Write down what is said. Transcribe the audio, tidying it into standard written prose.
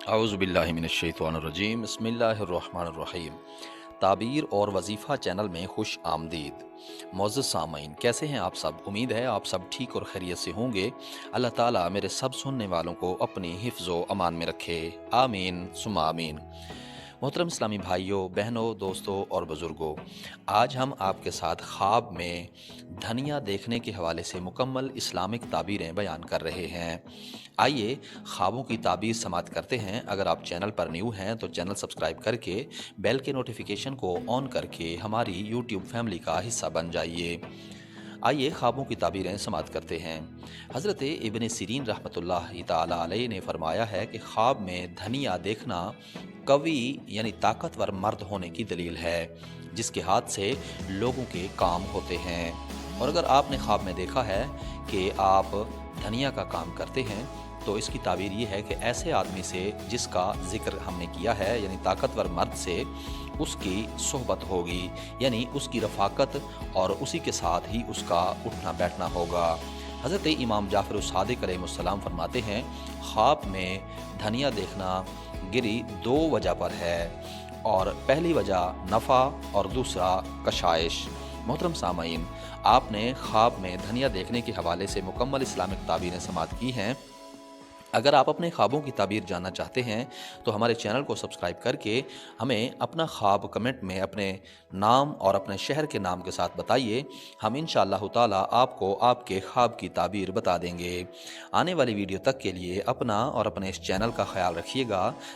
औज़ुबिल्लाहिमिनश्शैतानिर्रजीम बिस्मिल्लाहिर्रहमानिर्रहीम। ताबीर और वजीफ़ा चैनल में खुश आमदीद। मोअज़्ज़ज़ सामईन, कैसे हैं आप सब? उम्मीद है आप सब ठीक और खैरियत से होंगे। अल्लाह ताला मेरे सब सुनने वालों को अपनी हिफ्ज़ व अमान में रखे, आमीन सुम्मा आमीन। मोहतरम इस्लामी भाइयों, बहनों, दोस्तों और बुज़ुर्गों, आज हम आपके साथ ख्वाब में धनिया देखने के हवाले से मुकम्मल इस्लामिक ताबीरें बयान कर रहे हैं। आइए ख्वाबों की ताबीर समात करते हैं। अगर आप चैनल पर न्यू हैं तो चैनल सब्सक्राइब करके बेल के नोटिफिकेशन को ऑन करके हमारी यूट्यूब फैमिली का हिस्सा बन जाइए। आइए ख्वाबों की ताबीरें समात करते हैं। हज़रत इब्न सीरीन रहमतुल्लाह ताला अलैह ने फरमाया है कि ख्वाब में धनिया देखना कवि यानी ताकतवर मर्द होने की दलील है, जिसके हाथ से लोगों के काम होते हैं। और अगर आपने ख्वाब में देखा है कि आप धनिया का काम करते हैं तो इसकी ताबीर ये है कि ऐसे आदमी से जिसका जिक्र हमने किया है यानी ताकतवर मर्द से उसकी सोहबत होगी, यानी उसकी रफ़ाकत और उसी के साथ ही उसका उठना बैठना होगा। हज़रत इमाम जाफ़र सादिक़ अलैहिस्सलाम फरमाते हैं, ख्वाब में धनिया देखना गिरी दो वजह पर है, और पहली वजह नफ़ा और दूसरा कशाइश। मोहतरम सामईन, आपने ख्वाब में धनिया देखने के हवाले से मुकम्मल इस्लामिक ताबीरें समात की हैं। अगर आप अपने ख्वाबों की ताबीर जानना चाहते हैं तो हमारे चैनल को सब्सक्राइब करके हमें अपना ख्वाब कमेंट में अपने नाम और अपने शहर के नाम के साथ बताइए। हम इंशाअल्लाह ताला आपको आपके ख्वाब की ताबीर बता देंगे। आने वाली वीडियो तक के लिए अपना और अपने इस चैनल का ख्याल रखिएगा।